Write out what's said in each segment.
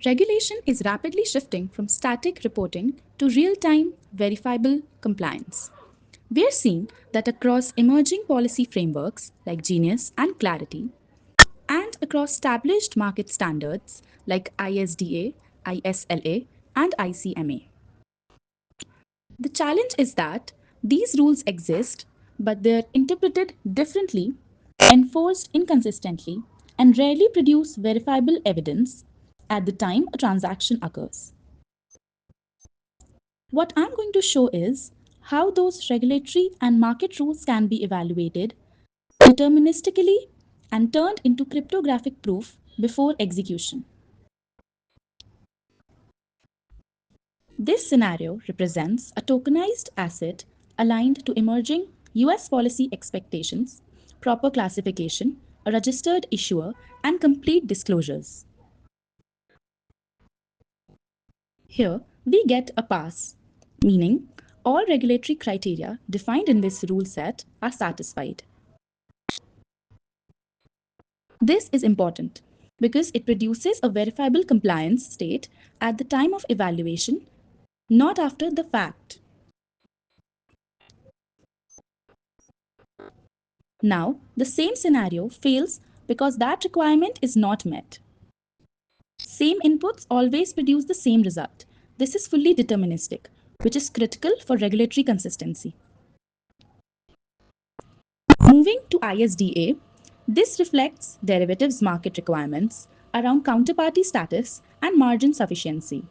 Regulation is rapidly shifting from static reporting to real-time, verifiable compliance. We are seeing that across emerging policy frameworks like Genius and Clarity, and across established market standards like ISDA, ISLA, and ICMA. The challenge is that these rules exist, but they're interpreted differently, enforced inconsistently, and rarely produce verifiable evidence at the time a transaction occurs. What I'm going to show is how those regulatory and market rules can be evaluated deterministically and turned into cryptographic proof before execution. This scenario represents a tokenized asset aligned to emerging US policy expectations, proper classification, a registered issuer, and complete disclosures. Here, we get a pass, meaning all regulatory criteria defined in this rule set are satisfied. This is important because it produces a verifiable compliance state at the time of evaluation, not after the fact. Now, the same scenario fails because that requirement is not met. Same inputs always produce the same result. This is fully deterministic, which is critical for regulatory consistency. Moving to ISDA, this reflects derivatives market requirements around counterparty status and margin sufficiency.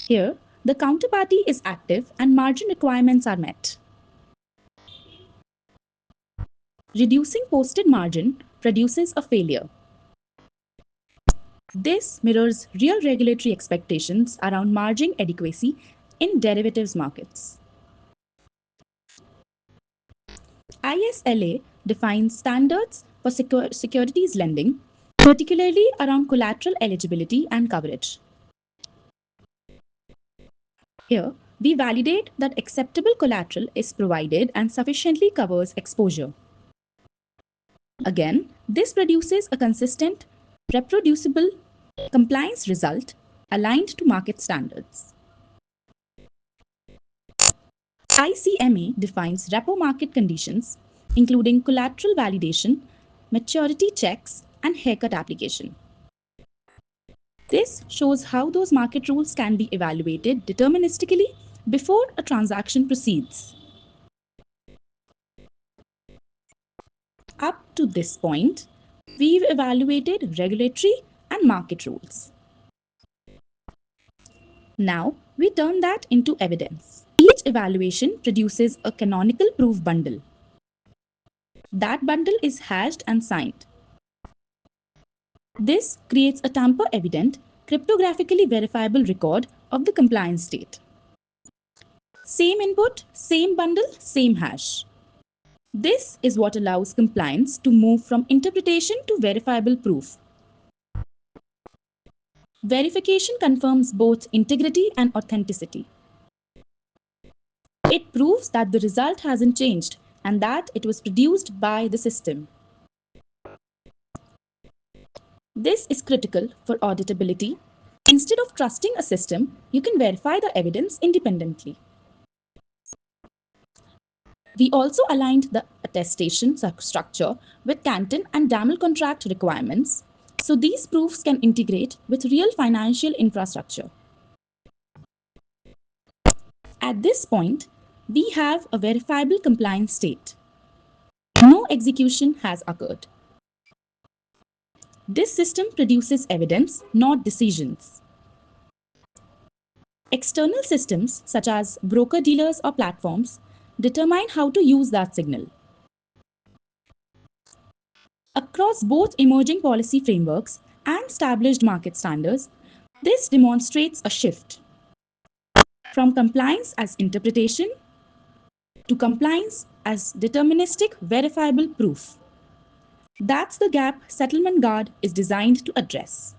Here, the counterparty is active and margin requirements are met. Reducing posted margin produces a failure. This mirrors real regulatory expectations around margin adequacy in derivatives markets. ISLA defines standards for securities lending, particularly around collateral eligibility and coverage. Here, we validate that acceptable collateral is provided and sufficiently covers exposure. Again, this produces a consistent, reproducible compliance result aligned to market standards. ICMA defines repo market conditions, including collateral validation, maturity checks, and haircut application. This shows how those market rules can be evaluated deterministically before a transaction proceeds. Up to this point, we've evaluated regulatory and market rules. Now, we turn that into evidence. Each evaluation produces a canonical proof bundle. That bundle is hashed and signed. This creates a tamper-evident, cryptographically verifiable record of the compliance state. Same input, same bundle, same hash. This is what allows compliance to move from interpretation to verifiable proof. Verification confirms both integrity and authenticity. It proves that the result hasn't changed and that it was produced by the system. This is critical for auditability. Instead of trusting a system, you can verify the evidence independently. We also aligned the attestation structure with Canton and Damel contract requirements, so these proofs can integrate with real financial infrastructure. At this point, we have a verifiable compliance state. No execution has occurred. This system produces evidence, not decisions. External systems, such as broker-dealers or platforms, determine how to use that signal. Across both emerging policy frameworks and established market standards, this demonstrates a shift from compliance as interpretation to compliance as deterministic verifiable proof. That's the gap SettlementGuard is designed to address.